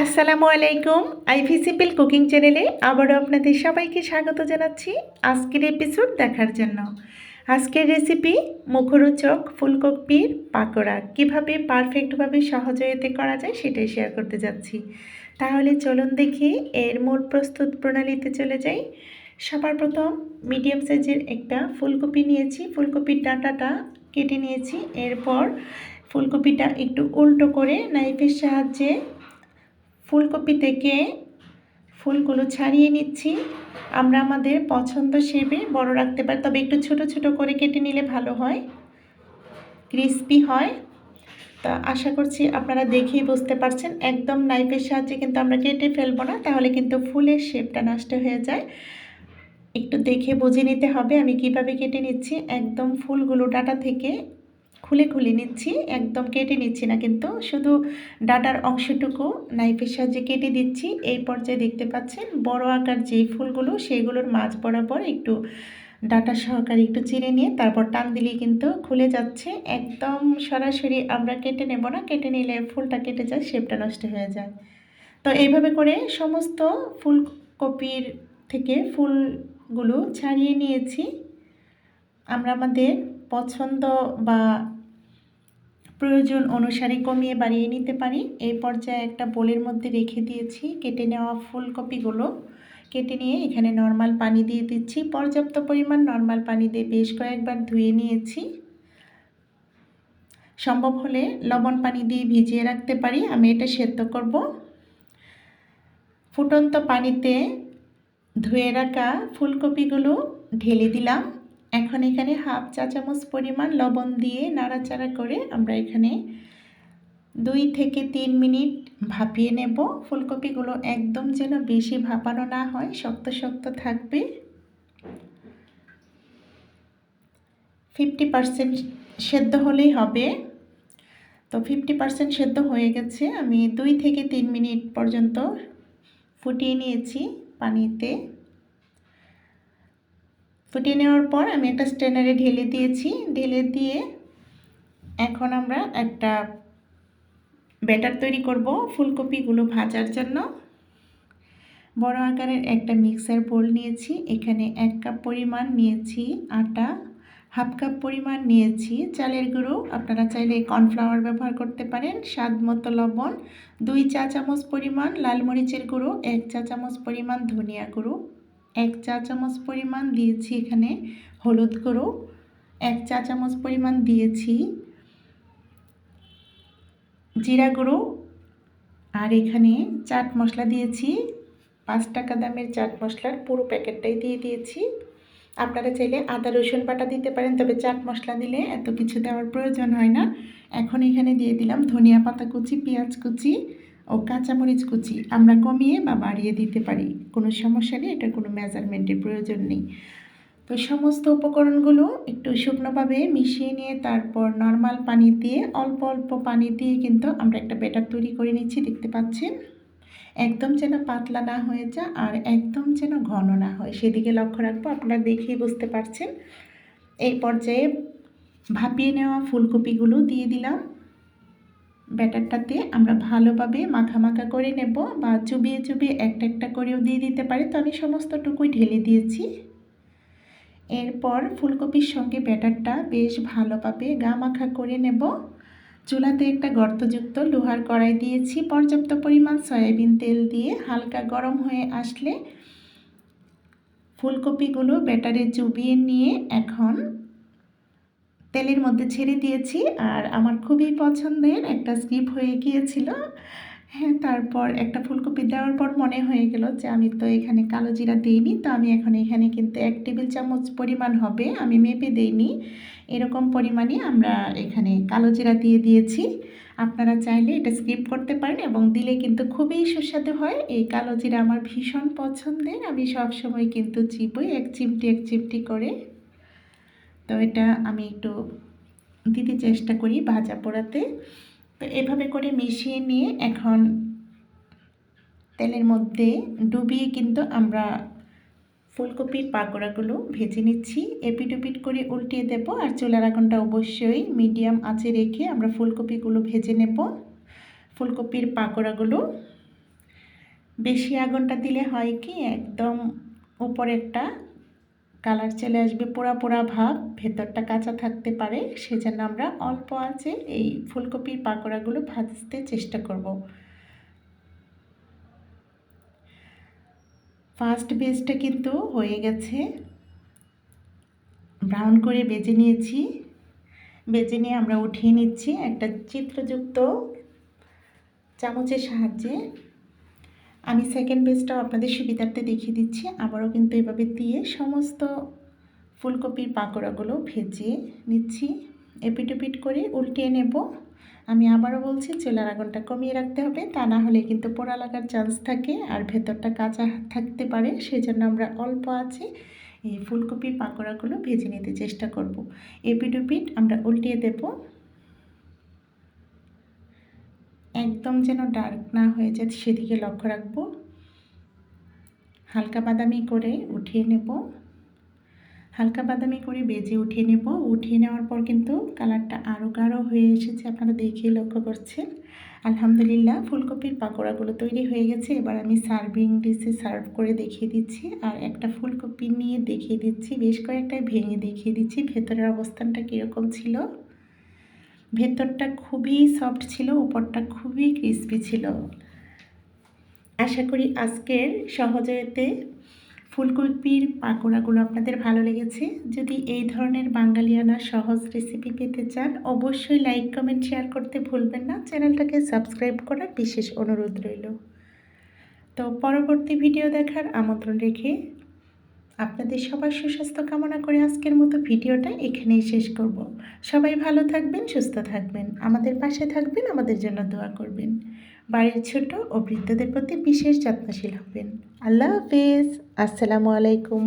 আসসালামু আলাইকুম। Ivy simple cooking চ্যানেলে আবারও আপনাদের সবাইকে স্বাগত জানাচ্ছি আজকের এপিসোড দেখার জন্য। আজকের রেসিপি মুখরোচক ফুলকপির পাকোড়া কিভাবে পারফেক্টভাবে সহজে করা যায় সেটাই শেয়ার করতে যাচ্ছি। তাহলে চলুন দেখি এর মূল প্রস্তুত প্রণালীতে চলে যাই। সবার প্রথম মিডিয়াম সাইজের একটা ফুলকপি নিয়েছি, ফুলকপির ডাঁটাটা কেটে নিয়েছি। এরপর ফুলকপিটা একটু উল্টো করে নাইফের সাহায্যে ফুলকপি থেকে ফুলগুলো ছাড়িয়ে নিচ্ছি। আমরা আমাদের পছন্দ শেপে বড় রাখতে পারি, তবে একটু ছোট ছোট করে কেটে নিলে ভালো হয়, ক্রিস্পি হয়। তা আশা করছি আপনারা দেখেই বুঝতে পারছেন। একদম নাইফের সাহায্যে কিন্তু আমরা কেটে ফেলবো না, তাহলে কিন্তু ফুলের শেপটা নষ্ট হয়ে যায়। একটু দেখে বুঝে নিতে হবে আমি কিভাবে কেটে নিচ্ছি। একদম ফুলগুলো ডাঁটা থেকে খুলে খুলে নিচ্ছি, একদম কেটে নিচ্ছি না, কিন্তু শুধু ডাঁটার অংশটুকু নাইফের সাহায্যে কেটে দিচ্ছি। এই পর্যায়ে দেখতে পাচ্ছেন বড় আকার যেই ফুলগুলো সেগুলোর মাঝ বরাবর একটু ডাঁটা সহকারে একটু চিড়ে নিয়ে তারপর টান দিলেই কিন্তু খুলে যাচ্ছে। একদম সরাসরি আমরা কেটে নেব না, কেটে নিলে ফুলটা কেটে যায়, শেপটা নষ্ট হয়ে যায়। তো এইভাবে করে সমস্ত ফুলকপির থেকে ফুলগুলো ছাড়িয়ে নিয়েছি। আমরা আমাদের পছন্দ বা প্রয়োজন অনুসারে কমিয়ে বাড়িয়ে নিতে পারি। এই পর্যায়ে একটা বোলের মধ্যে রেখে দিয়েছি কেটে নেওয়া ফুলকপিগুলো। কেটে নিয়ে এখানে নর্মাল পানি দিয়ে দিচ্ছি, পর্যাপ্ত পরিমাণ নর্মাল পানি দিয়ে বেশ কয়েকবার ধুয়ে নিয়েছি। সম্ভব হলে লবণ পানি দিয়ে ভিজিয়ে রাখতে পারি। আমি এটা সেদ্ধ করব। ফুটন্ত পানিতে ধুয়ে রাখা ফুলকপিগুলো ঢেলে দিলাম। এখন এখানে হাফ চা চামচ পরিমাণ লবণ দিয়ে নাড়াচাড়া করে আমরা এখানে 2 থেকে 3 মিনিট ভাপিয়ে নেব। ফুলকপিগুলো একদম যেন বেশি ভাপানো না হয়, শক্ত শক্ত থাকবে। 50% সেদ্ধ হলেই হবে। তো 50% সেদ্ধ হয়ে গেছে। আমি 2 থেকে 3 মিনিট পর্যন্ত ফুটিয়ে নিয়েছি পানিতে। ফুটিয়ে নেওয়ার পর আমি একটা স্ট্রেনারে ঢেলে দিয়েছি। ঢেলে দিয়ে এখন আমরা একটা ব্যাটার তৈরি করব ফুলকপিগুলো ভাজার জন্য। বড় আকারের একটা মিক্সার বোল নিয়েছি। এখানে 1 কাপ পরিমাণ নিয়েছি আটা, হাফ কাপ পরিমাণ নিয়েছি চালের গুঁড়ো, আপনারা চাইলে কর্নফ্লাওয়ার ব্যবহার করতে পারেন, স্বাদ মতো লবণ, 2 চা চামচ পরিমাণ লাল মরিচের গুঁড়ো, 1 চা চামচ পরিমাণ ধনিয়া গুঁড়ো, 1 চা চামচ পরিমাণ দিয়েছি এখানে হলুদ গুঁড়ো, 1 চা চামচ পরিমাণ দিয়েছি জিরা গুঁড়ো, আর এখানে চাট মশলা দিয়েছি 5 টাকা দামের চাট মশলার পুরো প্যাকেটটাই দিয়ে দিয়েছি। আপনারা চাইলে আদা রসুন বাটা দিতে পারেন, তবে চাট মশলা দিলে এত কিছু দেওয়ার প্রয়োজন হয় না। এখন এখানে দিয়ে দিলাম ধনিয়া পাতা কুচি, পেঁয়াজ কুচি ও কাঁচামরিচ কুচি। আমরা কমিয়ে বা বাড়িয়ে দিতে পারি, কোনো সমস্যা নেই, এটা কোনো মেজারমেন্টের প্রয়োজন নেই। তো সমস্ত উপকরণগুলো একটু শুকনোভাবে মিশিয়ে নিয়ে তারপর নর্মাল পানি দিয়ে অল্প অল্প পানি দিয়ে কিন্তু আমরা একটা ব্যাটার তৈরি করে নিচ্ছি। দেখতে পাচ্ছেন একদম যেন পাতলা না হয়ে যায় আর একদম যেন ঘন না হয়, সেদিকে লক্ষ্য রাখবো। আপনারা দেখেই বুঝতে পারছেন। এই পর্যায়ে ভাপিয়ে নেওয়া ফুলকপিগুলো দিয়ে দিলাম ব্যাটারটাতে। আমরা ভালোভাবে মাখা মাখা করে নেব, বা চুবিয়ে চুবিয়ে একটা একটা করেও দিয়ে দিতে পারি। তো আমি সমস্তটুকুই ঢেলে দিয়েছি। এরপর ফুলকপির সঙ্গে ব্যাটারটা বেশ ভালোভাবে গা মাখা করে নেব। চুলাতে একটা গর্তযুক্ত লোহার কড়াই দিয়েছি, পর্যাপ্ত পরিমাণ সয়াবিন তেল দিয়ে হালকা গরম হয়ে আসলে ফুলকপিগুলো ব্যাটারে চুবিয়ে নিয়ে এখন তেলের মধ্যে ছেড়ে দিয়েছি। আর আমার খুবই পছন্দের একটা স্কিপ হয়ে গিয়েছিল, হ্যাঁ, তারপর একটা ফুলকপি দেওয়ার পর মনে হয়ে গেল যে আমি তো এখানে কালো জিরা দিইনি। তো আমি এখন এখানে কিন্তু 1 টেবিল চামচ পরিমাণ হবে, আমি মেপে দিইনি, এরকম পরিমাণে আমরা এখানে কালো জিরা দিয়ে দিয়েছি। আপনারা চাইলে এটা স্কিপ করতে পারেন এবং দিলে কিন্তু খুবই সুস্বাদু হয়। এই কালো জিরা আমার ভীষণ পছন্দের, আমি সব সময় কিন্তু চিবোই এক চিমটি করে। তো এটা আমি একটু দিতে চেষ্টা করি ভাজা পোড়াতে। তো এভাবে করে মিশিয়ে নিয়ে এখন তেলের মধ্যে ডুবিয়ে কিন্তু আমরা ফুলকপির পাকোড়াগুলো ভেজে নিচ্ছি। এপিট ওপিট করে উল্টিয়ে দেব, আর চুলার আগুনটা অবশ্যই মিডিয়াম আঁচে রেখে আমরা ফুলকপিগুলো ভেজে নেব। ফুলকপির পাকোড়াগুলো বেশি আগুনটা দিলে হয় কি একদম উপরে একটা কালার চলে আসবে, পোড়া পোড়া ভাব, ভেতরটা কাঁচা থাকতে পারে। সেজন্য আমরা অল্প আঁচে এই ফুলকপির পাকোড়াগুলো ভাজতে চেষ্টা করব। ফার্স্ট বেজটা কিন্তু হয়ে গেছে, ব্রাউন করে বেজে নিয়েছি। বেজে নিয়ে আমরা উঠিয়ে নিচ্ছি একটা চিত্রযুক্ত চামচের সাহায্যে। আমি সেকেন্ড বেজটাও আপনাদের সুবিধার্থে দেখিয়ে দিচ্ছি। আবারও কিন্তু এভাবে দিয়ে সমস্ত ফুলকপির পাকোড়াগুলো ভেজে নিচ্ছি, এপিট ওপিট করে উল্টিয়ে নেব। আমি আবারও বলছি চুলার আগুনটা কমিয়ে রাখতে হবে, তা না হলে কিন্তু পোড়া লাগার চান্স থাকে আর ভেতরটা কাঁচা থাকতে পারে। সেজন্য আমরা অল্প আছে এই ফুলকপির পাকোড়াগুলো ভেজে নিতে চেষ্টা করব। এপিট ওপিট আমরা উল্টিয়ে দেব, একদম যেন ডার্ক না হয়ে যায় সেদিকে লক্ষ্য রাখবো। হালকা বাদামি করে উঠিয়ে নেব, হালকা বাদামি করে বেজে উঠিয়ে নেব। উঠিয়ে নেওয়ার পর কিন্তু কালারটা আরও গাঢ় হয়ে এসেছে, আপনারা দেখেই লক্ষ্য করছেন। আলহামদুলিল্লাহ ফুলকপির পাকোড়াগুলো তৈরি হয়ে গেছে। এবার আমি সার্ভিং ডিশে সার্ভ করে দেখিয়ে দিচ্ছি, আর একটা ফুলকপি নিয়ে দেখিয়ে দিচ্ছি, বেশ কয়েকটাই ভেঙে দেখিয়ে দিচ্ছি ভেতরের অবস্থানটা কীরকম ছিল। ভেতরটা খুবই সফট ছিল, উপরটা খুবই ক্রিস্পি ছিল। আশা করি আজকের সহজেতে ফুলকপির পাকোড়াগুলো আপনাদের ভালো লেগেছে। যদি এই ধরনের বাঙালিয়ানা সহজ রেসিপি পেতে চান অবশ্যই লাইক কমেন্ট শেয়ার করতে ভুলবেন না। চ্যানেলটাকে সাবস্ক্রাইব করার বিশেষ অনুরোধ রইল। তো পরবর্তী ভিডিও দেখার আমন্ত্রণ রেখে আপনাদের সবার সুস্বাস্থ্য কামনা করে আজকের মতো ভিডিওটা এখানেই শেষ করব। সবাই ভালো থাকবেন, সুস্থ থাকবেন, আমাদের পাশে থাকবেন, আমাদের জন্য দোয়া করবেন। বাড়ির ছোট ও বৃদ্ধদের প্রতি বিশেষ যত্নশীল হবেন। আল্লাহ হাফেজ। আসসালামু আলাইকুম।